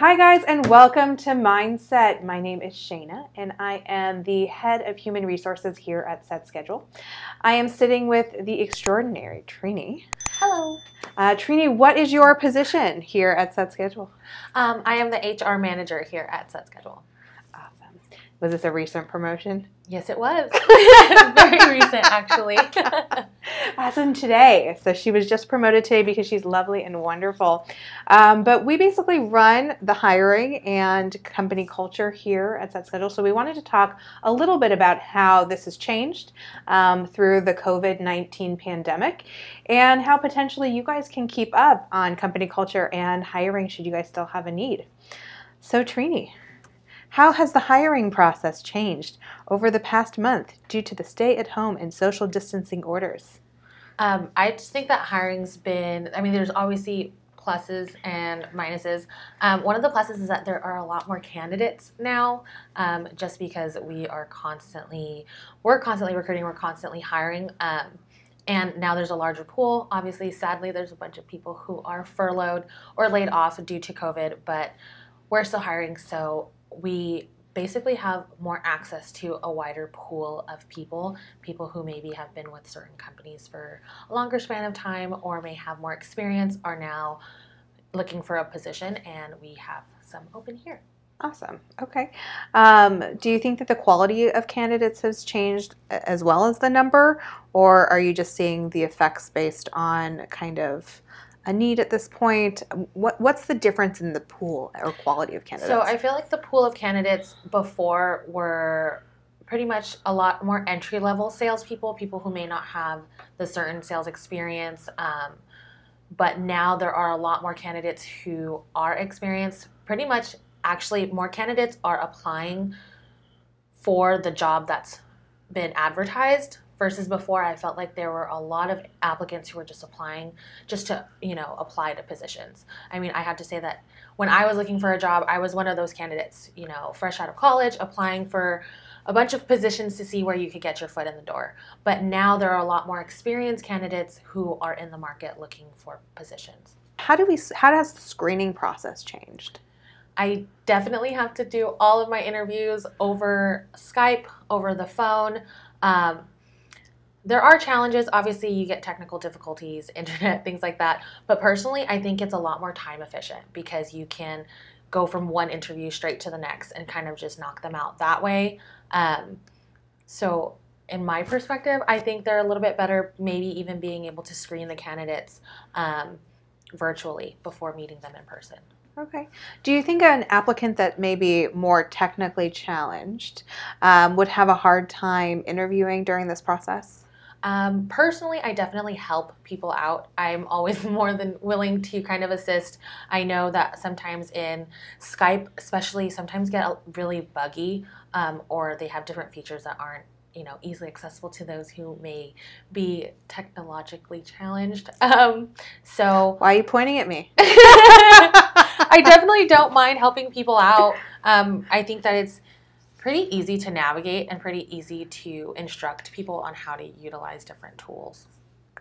Hi guys, and welcome to Mindset. My name is Shayna and I am the head of human resources here at Set Schedule. I am sitting with the extraordinary Trini. Hello. Trini, what is your position here at Set Schedule? I am the HR manager here at Set Schedule. Awesome. Was this a recent promotion? Yes, it was. Very recent, actually. As in today. So she was just promoted today because she's lovely and wonderful. But we basically run the hiring and company culture here at Set Schedule. So we wanted to talk a little bit about how this has changed through the COVID-19 pandemic and how potentially you guys can keep up on company culture and hiring should you guys still have a need. So Trini, how has the hiring process changed over the past month due to the stay-at-home and social distancing orders? I just think that hiring's been, there's obviously pluses and minuses. One of the pluses is that there are a lot more candidates now, just because we're constantly recruiting, we're constantly hiring. And now there's a larger pool. Obviously, sadly, there's a bunch of people who are furloughed or laid off due to COVID, but we're still hiring, so we basically have more access to a wider pool of people who maybe have been with certain companies for a longer span of time or may have more experience are now looking for a position, and we have some open here. Awesome. Okay. Do you think that the quality of candidates has changed as well as the number, or are you just seeing the effects based on kind of a need at this point? What's the difference in the pool or quality of candidates? So I feel like the pool of candidates before were pretty much a lot more entry-level salespeople, people who may not have the certain sales experience. But now there are a lot more candidates who are experienced. Pretty much, actually, more candidates are applying for the job that's been advertised. Versus before, I felt like there were a lot of applicants who were just applying just to, apply to positions. I had to say that when I was looking for a job, I was one of those candidates, fresh out of college, applying for a bunch of positions to see where you could get your foot in the door. But now there are a lot more experienced candidates who are in the market looking for positions. How has the screening process changed? I definitely have to do all of my interviews over Skype, over the phone. There are challenges. Obviously, you get technical difficulties, internet, things like that. But personally, I think it's a lot more time efficient because you can go from one interview straight to the next and kind of just knock them out that way. So in my perspective, I think they're a little bit better, maybe even being able to screen the candidates virtually before meeting them in person. Okay. Do you think an applicant that may be more technically challenged would have a hard time interviewing during this process? Personally, I definitely help people out. I'm always more than willing to kind of assist. I know that sometimes in Skype, especially, sometimes get really buggy, or they have different features that aren't, easily accessible to those who may be technologically challenged. So why are you pointing at me? I definitely don't mind helping people out. I think that it's pretty easy to navigate and pretty easy to instruct people on how to utilize different tools.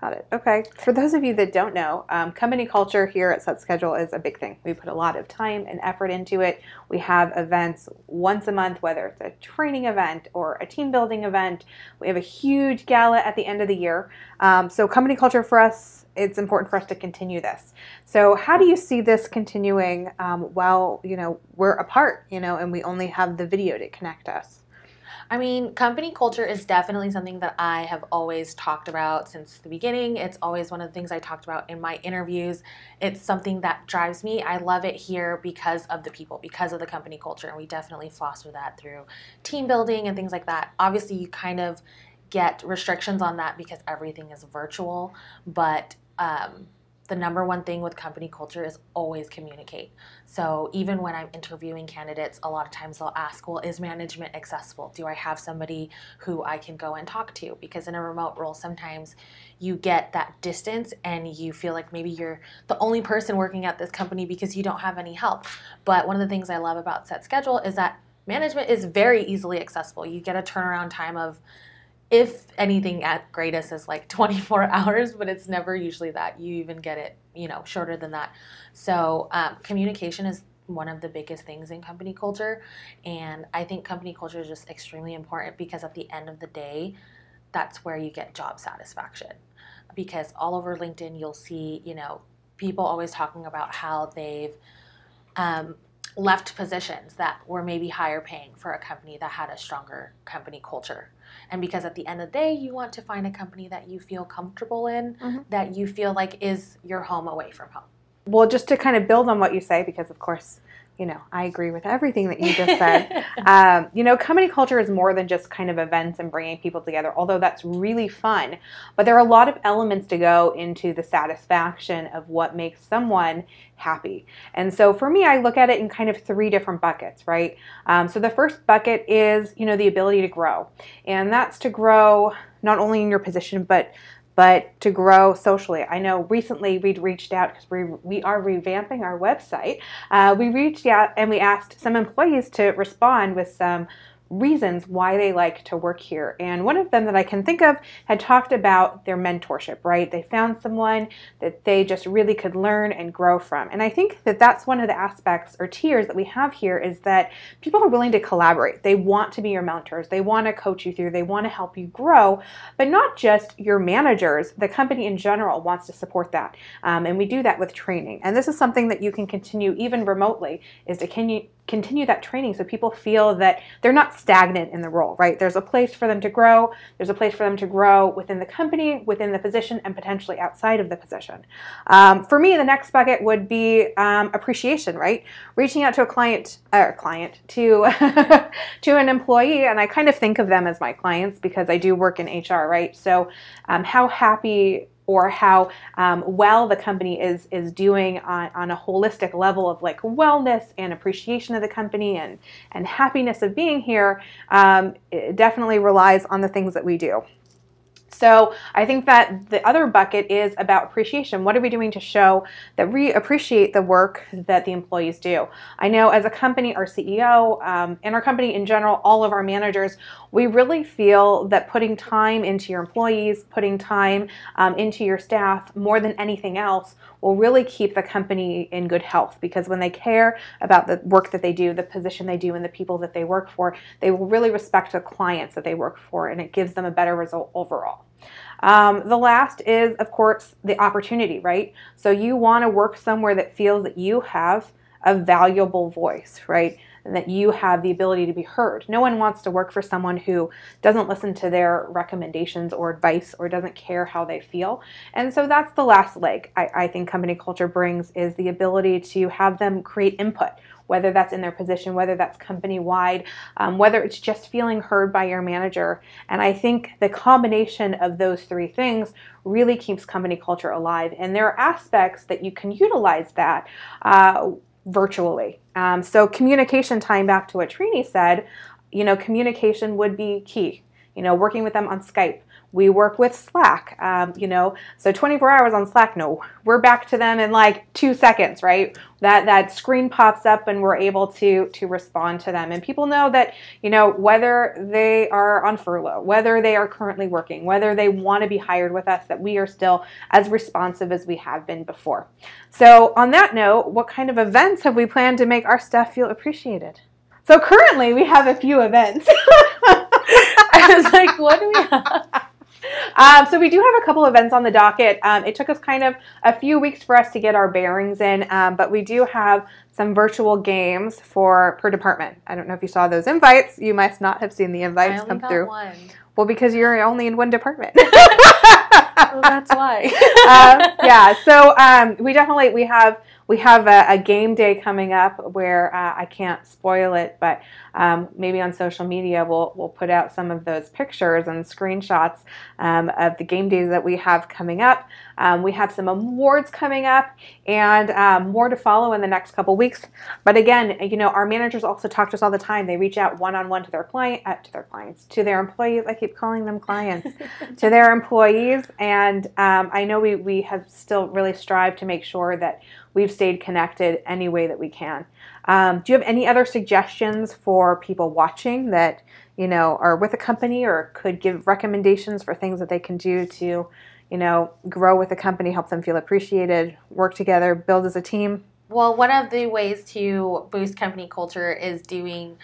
Got it. Okay. For those of you that don't know, company culture here at Set Schedule is a big thing. We put a lot of time and effort into it. We have events once a month, whether it's a training event or a team building event. We have a huge gala at the end of the year. So company culture for us, it's important for us to continue this. So how do you see this continuing while, we're apart, and we only have the video to connect us? Company culture is definitely something that I have always talked about since the beginning. It's always one of the things I talked about in my interviews. It's something that drives me. I love it here because of the people, because of the company culture, and we definitely foster that through team building and things like that. Obviously, you kind of get restrictions on that because everything is virtual, but the number one thing with company culture is always communicate. So even when I'm interviewing candidates, a lot of times they'll ask, well, is management accessible? Do I have somebody who I can go and talk to? Because in a remote role, sometimes you get that distance and you feel like maybe you're the only person working at this company because you don't have any help. But one of the things I love about Set Schedule is that management is very easily accessible. You get a turnaround time of, if anything, at greatest is like 24 hours, but it's never usually that. You even get it, shorter than that. So communication is one of the biggest things in company culture. And I think company culture is just extremely important because at the end of the day, that's where you get job satisfaction. Because all over LinkedIn, you'll see, people always talking about how they've left positions that were maybe higher paying for a company that had a stronger company culture. And because at the end of the day, you want to find a company that you feel comfortable in, that you feel like is your home away from home. Well, just to kind of build on what you say, because of course, I agree with everything that you just said. Company culture is more than just kind of events and bringing people together, although that's really fun. But there are a lot of elements to go into the satisfaction of what makes someone happy. And so for me, I look at it in kind of 3 different buckets, right? So the first bucket is, the ability to grow. And that's to grow not only in your position, but to grow socially. I know recently we'd reached out because we are revamping our website. We reached out and we asked some employees to respond with some reasons why they like to work here. And one of them that I can think of had talked about their mentorship, right? They found someone that they just really could learn and grow from. And I think that that's one of the aspects or tiers that we have here is that people are willing to collaborate. They want to be your mentors. They want to coach you through. They want to help you grow, but not just your managers. The company in general wants to support that. And we do that with training. And this is something that you can continue even remotely, is to continue that training so people feel that they're not stagnant in the role, right? There's a place for them to grow. There's a place for them to grow within the company, within the position, and potentially outside of the position. For me, the next bucket would be appreciation, right? Reaching out to a client to to an employee, and I kind of think of them as my clients because I do work in HR, right? So how happy or how well the company is doing on a holistic level of like wellness and appreciation of the company and happiness of being here, it definitely relies on the things that we do. So I think that the other bucket is about appreciation. What are we doing to show that we appreciate the work that the employees do? I know as a company, our CEO, and our company in general, all of our managers, we really feel that putting time into your employees, putting time into your staff more than anything else will really keep the company in good health, because when they care about the work that they do, the position they do, and the people that they work for, they will really respect the clients that they work for, and it gives them a better result overall. The last is, of course, the opportunity, right? So you want to work somewhere that feels that you have a valuable voice, right? And that you have the ability to be heard. No one wants to work for someone who doesn't listen to their recommendations or advice or doesn't care how they feel. And so that's the last leg I think company culture brings, is the ability to have them create input, whether that's in their position, whether that's company-wide, whether it's just feeling heard by your manager. And I think the combination of those 3 things really keeps company culture alive. And there are aspects that you can utilize that virtually. So communication, tying back to what Trini said, communication would be key. Working with them on Skype. We work with Slack, so 24 hours on Slack, no, we're back to them in like 2 seconds, right? That screen pops up and we're able to respond to them. And people know that, whether they are on furlough, whether they are currently working, whether they want to be hired with us, that we are still as responsive as we have been before. So on that note, what kind of events have we planned to make our staff feel appreciated? So currently we have a few events. I was like, what do we have? So we do have a couple events on the docket. It took us kind of a few weeks for us to get our bearings in, but we do have some virtual games per department. I don't know if you saw those invites. You must not have seen the invites come through. I only got one. Well, because you're only in one department. Well, that's why. Yeah. So we have a game day coming up where I can't spoil it, but maybe on social media we'll put out some of those pictures and screenshots of the game days that we have coming up. We have some awards coming up and more to follow in the next couple weeks. But again, our managers also talk to us all the time. They reach out one-on-one to their employees. I keep calling them clients, to their employees. And I know we have still really strived to make sure that we've stayed connected any way that we can. Do you have any other suggestions for people watching that, are with a company or could give recommendations for things that they can do to, grow with the company, help them feel appreciated, work together, build as a team? Well, one of the ways to boost company culture is doing,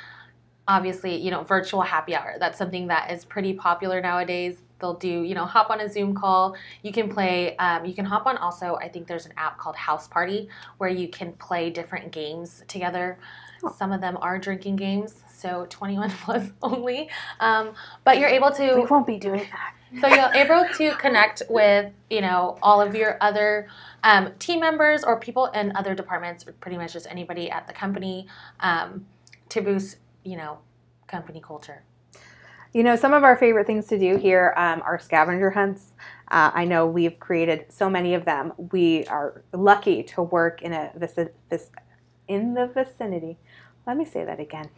obviously, virtual happy hour. That's something that is pretty popular nowadays. They'll do, hop on a Zoom call. You can play, you can hop on also, I think there's an app called House Party where you can play different games together. Some of them are drinking games, so 21 plus only. But you're able to. We won't be doing that. So you're able to connect with, all of your other team members or people in other departments, or pretty much just anybody at the company, to boost, company culture. Some of our favorite things to do here are scavenger hunts. I know we've created so many of them. We are lucky to work in the vicinity. Let me say that again.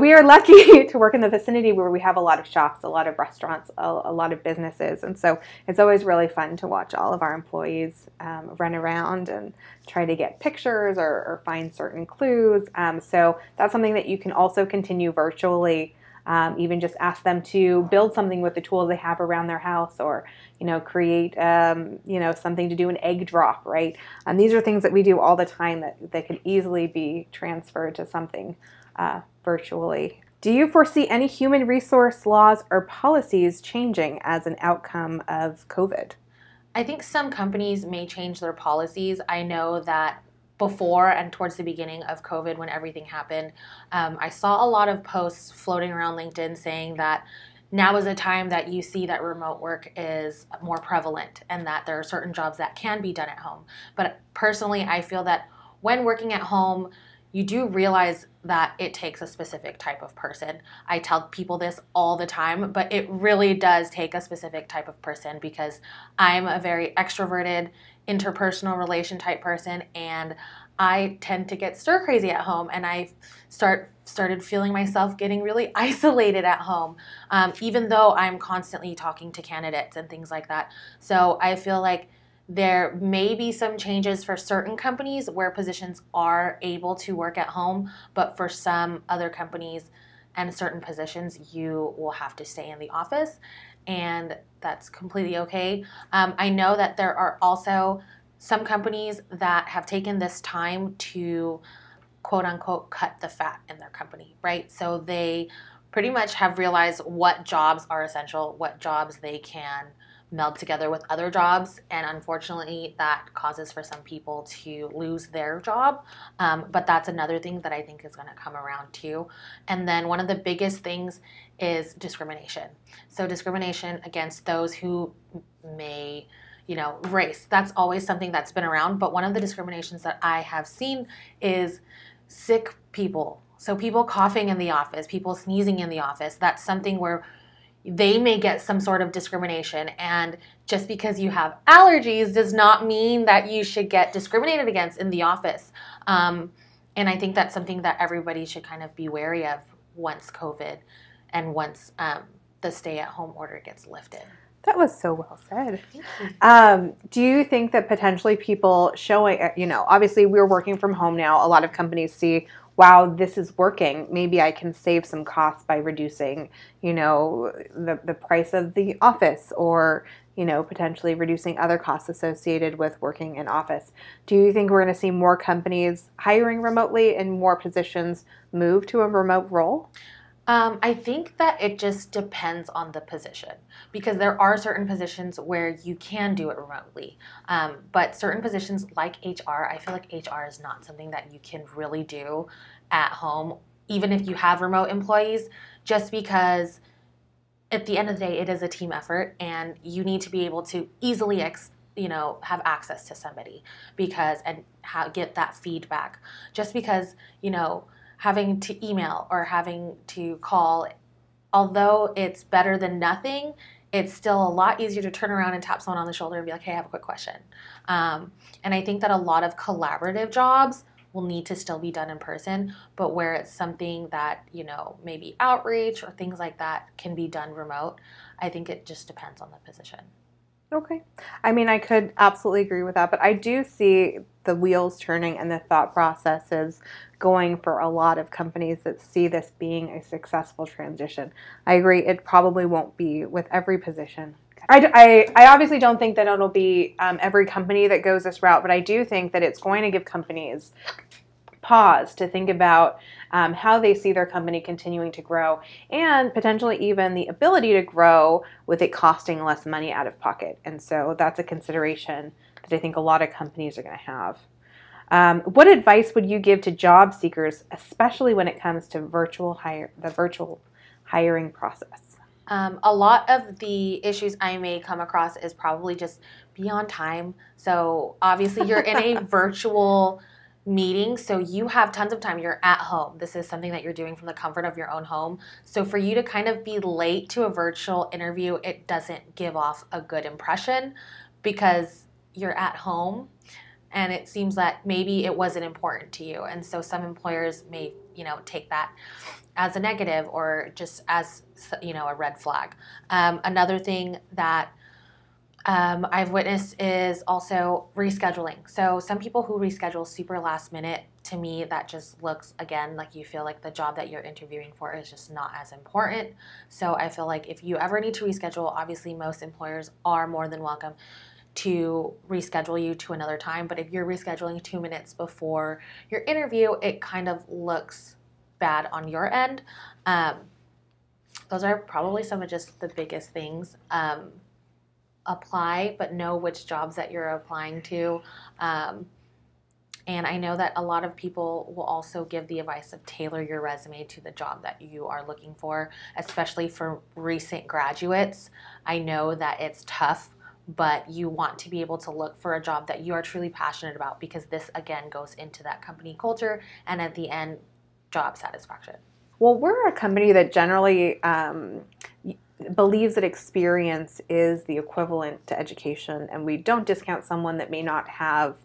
We are lucky to work in the vicinity where we have a lot of shops, a lot of restaurants, a lot of businesses. And so it's always really fun to watch all of our employees run around and try to get pictures or find certain clues. So that's something that you can also continue virtually. Even just ask them to build something with the tools they have around their house, or create something to do an egg drop, right? And these are things that we do all the time that could easily be transferred to something virtually. Do you foresee any human resource laws or policies changing as an outcome of COVID? I think some companies may change their policies. I know that before and towards the beginning of COVID, when everything happened, I saw a lot of posts floating around LinkedIn saying that now is a time that you see that remote work is more prevalent and that there are certain jobs that can be done at home. But personally, I feel that when working at home, you do realize that it takes a specific type of person. I tell people this all the time, but it really does take a specific type of person, because I'm a very extroverted, interpersonal relation type person, and I tend to get stir crazy at home, and I started feeling myself getting really isolated at home, even though I'm constantly talking to candidates and things like that. So I feel like there may be some changes for certain companies where positions are able to work at home, but for some other companies and certain positions, you will have to stay in the office, and that's completely okay. I know that there are also some companies that have taken this time to, quote unquote, cut the fat in their company, right? So they pretty much have realized what jobs are essential, what jobs they can meld together with other jobs, and unfortunately that causes for some people to lose their job, but that's another thing that I think is going to come around too. And then one of the biggest things is discrimination. So discrimination against those who may, race. That's always something that's been around, but one of the discriminations that I have seen is sick people. So people coughing in the office, people sneezing in the office. That's something where they may get some sort of discrimination, and just because you have allergies does not mean that you should get discriminated against in the office. And I think that's something that everybody should kind of be wary of once COVID and once the stay-at-home order gets lifted. That was so well said. Do you think that potentially people showing, obviously we're working from home now, a lot of companies see, wow, this is working. Maybe I can save some costs by reducing, the price of the office, or, potentially reducing other costs associated with working in office. Do you think we're going to see more companies hiring remotely and more positions move to a remote role? I think that it just depends on the position, because there are certain positions where you can do it remotely. But certain positions like HR, I feel like HR is not something that you can really do at home, even if you have remote employees, just because at the end of the day, it is a team effort, and you need to be able to easily have access to somebody and get that feedback. Just because, having to email or having to call, although it's better than nothing, it's still a lot easier to turn around and tap someone on the shoulder and be like, hey, I have a quick question. And I think that a lot of collaborative jobs will need to still be done in person, but where it's something that, maybe outreach or things like that can be done remote, I think it just depends on the position. Okay. I mean, I could absolutely agree with that, but I do see the wheels turning and the thought processes going for a lot of companies that see this being a successful transition. I agree, it probably won't be with every position, I obviously don't think that it'll be every company that goes this route, but I do think that it's going to give companies pause to think about how they see their company continuing to grow and potentially even the ability to grow with it costing less money out of pocket. And so that's a consideration that I think a lot of companies are going to have. What advice would you give to job seekers, especially when it comes to the virtual hiring process? A lot of the issues I may come across is probably just be on time. So obviously you're in a virtual meeting, so you have tons of time. You're at home. This is something that you're doing from the comfort of your own home. So for you to kind of be late to a virtual interview, it doesn't give off a good impression because you're at home and it seems that maybe it wasn't important to you. And so some employers may, take that as a negative or just as, a red flag. Another thing that I've witnessed is also rescheduling. So some people who reschedule super last minute, to me, that just looks, again, like you feel like the job that you're interviewing for is just not as important. So I feel like if you ever need to reschedule, obviously most employers are more than welcome to reschedule you to another time. But if you're rescheduling 2 minutes before your interview, it kind of looks bad on your end. Those are probably some of just the biggest things. Apply, but know which jobs that you're applying to. And I know that a lot of people will also give the advice of tailor your resume to the job that you are looking for, especially for recent graduates. I know that it's tough, but you want to be able to look for a job that you are truly passionate about because this, again, goes into that company culture and at the end, job satisfaction. Well, we're a company that generally believes that experience is the equivalent to education, and we don't discount someone that may not have,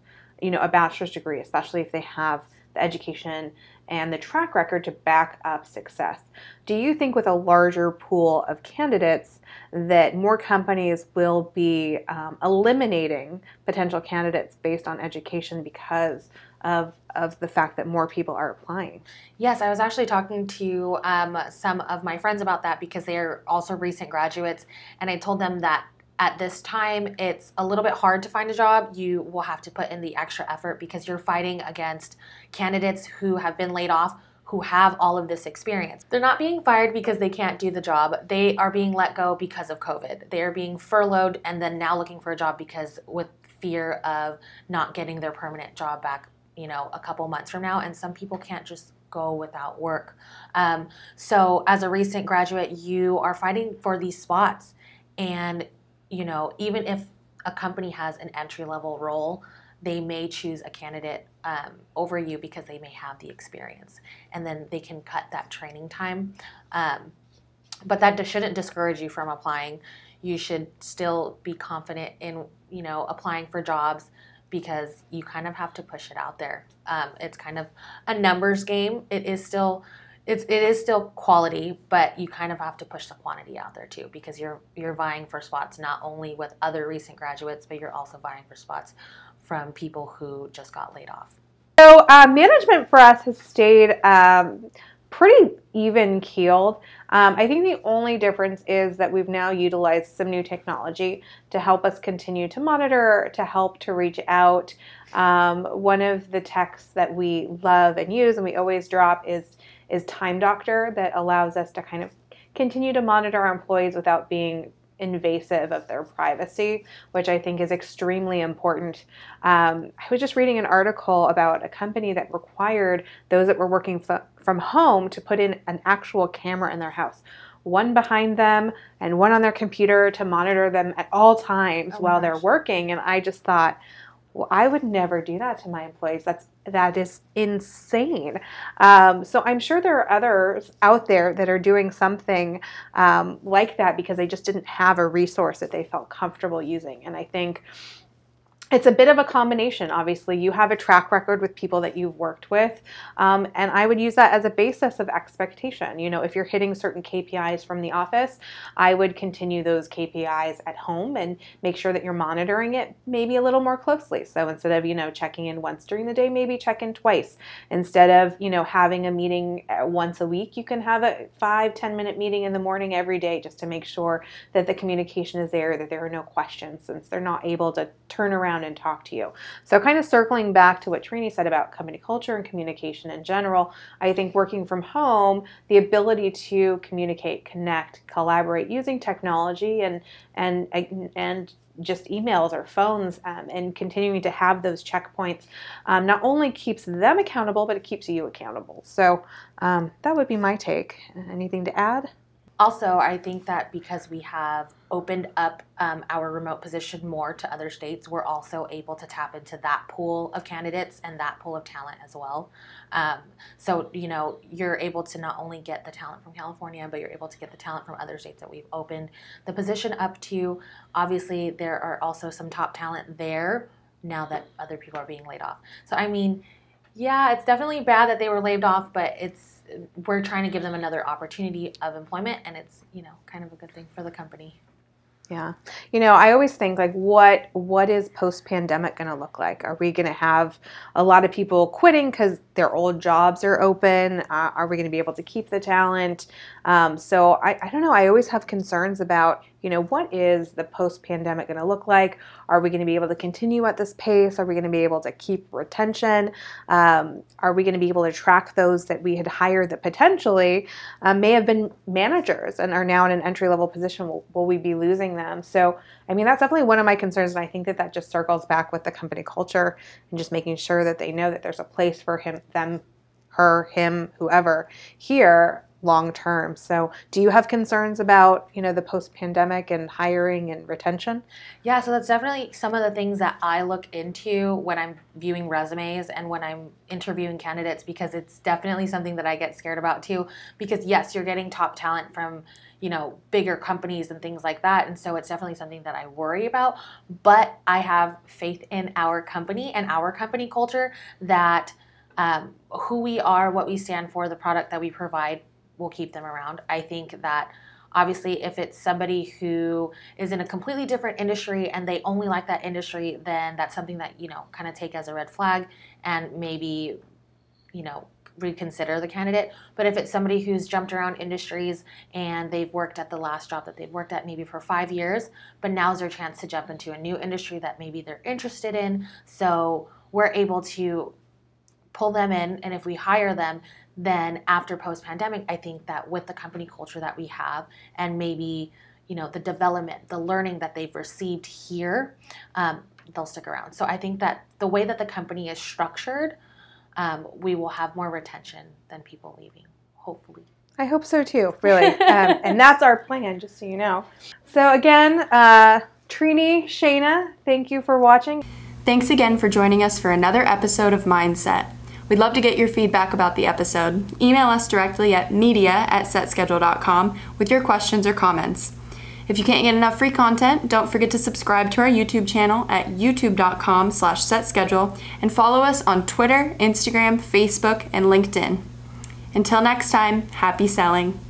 a bachelor's degree, especially if they have the education and the track record to back up success. Do you think with a larger pool of candidates that more companies will be eliminating potential candidates based on education because of the fact that more people are applying? Yes, I was actually talking to some of my friends about that because they are also recent graduates, and I told them that at this time it's a little bit hard to find a job. You will have to put in the extra effort because you're fighting against candidates who have been laid off, who have all of this experience. They're not being fired because they can't do the job. They are being let go because of COVID. They are being furloughed and then now looking for a job because with fear of not getting their permanent job back, a couple months from now. And some people can't just go without work. So as a recent graduate, you are fighting for these spots. And, even if a company has an entry-level role, they may choose a candidate over you because they may have the experience. And then they can cut that training time. But that shouldn't discourage you from applying. You should still be confident in, applying for jobs because you kind of have to push it out there. It's kind of a numbers game. It is still quality, but you kind of have to push the quantity out there too because you're vying for spots not only with other recent graduates, but you're also vying for spots from people who just got laid off. So management for us has stayed pretty even keeled. I think the only difference is that we've now utilized some new technology to help us continue to monitor, to help to reach out. One of the techs that we love and use and we always drop is Time Doctor, that allows us to kind of continue to monitor our employees without being invasive of their privacy, which I think is extremely important. I was just reading an article about a company that required those that were working from home to put in an actual camera in their house, one behind them and one on their computer to monitor them at all times while they're working. And I just thought, well, I would never do that to my employees. That is insane. So I'm sure there are others out there that are doing something like that because they just didn't have a resource that they felt comfortable using. And I think it's a bit of a combination. Obviously, you have a track record with people that you've worked with, and I would use that as a basis of expectation. You know, if you're hitting certain KPIs from the office, I would continue those KPIs at home and make sure that you're monitoring it maybe a little more closely. So instead of, you know, checking in once during the day, maybe check in twice. Instead of, you know, having a meeting once a week, you can have a 5-10 minute meeting in the morning every day just to make sure that the communication is there, that there are no questions, since they're not able to turn around and talk to you. So kind of circling back to what Trini said about company culture and communication in general, I think working from home, the ability to communicate, connect, collaborate using technology and just emails or phones, and continuing to have those checkpoints not only keeps them accountable, but it keeps you accountable. So that would be my take. Anything to add? Also, I think that because we have opened up our remote position more to other states, we're also able to tap into that pool of candidates and that pool of talent as well. So, you know, you're able to not only get the talent from California, but you're able to get the talent from other states that we've opened the position up to. Obviously, there are also some top talent there now that other people are being laid off. So, I mean, yeah, it's definitely bad that they were laid off, but we're trying to give them another opportunity of employment, and it's, you know, kind of a good thing for the company. Yeah. You know, I always think, like, what is post-pandemic going to look like? Are we going to have a lot of people quitting because their old jobs are open? Are we going to be able to keep the talent? So I don't know. I always have concerns about, you know, what is the post-pandemic going to look like? Are we going to be able to continue at this pace? Are we going to be able to keep retention? Are we going to be able to track those that we had hired that potentially may have been managers and are now in an entry-level position? Will we be losing them? So, I mean, that's definitely one of my concerns, and I think that just circles back with the company culture and just making sure that they know that there's a place for them, her, him, whoever here long term. So do you have concerns about, you know, the post-pandemic and hiring and retention? Yeah, so that's definitely some of the things that I look into when I'm viewing resumes and when I'm interviewing candidates, because it's definitely something that I get scared about too, because yes, you're getting top talent from, you know, bigger companies and things like that, and so it's definitely something that I worry about, but I have faith in our company and our company culture that who we are, what we stand for, the product that we provide will keep them around. I think that obviously if it's somebody who is in a completely different industry and they only like that industry, then that's something that, you know, kind of take as a red flag and maybe, you know, reconsider the candidate. But if it's somebody who's jumped around industries and they've worked at the last job that they've worked at maybe for 5 years, but now's their chance to jump into a new industry that maybe they're interested in, so we're able to pull them in, and if we hire them, then after post-pandemic, I think that with the company culture that we have and maybe, you know, the development, the learning that they've received here, they'll stick around. So I think that the way that the company is structured, we will have more retention than people leaving, hopefully. I hope so too, really. And that's our plan, just so you know. So again, Trini, Shayna, thank you for watching. Thanks again for joining us for another episode of Mindset. We'd love to get your feedback about the episode. Email us directly at media@setschedule.com with your questions or comments. If you can't get enough free content, don't forget to subscribe to our YouTube channel at youtube.com/setschedule and follow us on Twitter, Instagram, Facebook, and LinkedIn. Until next time, happy selling.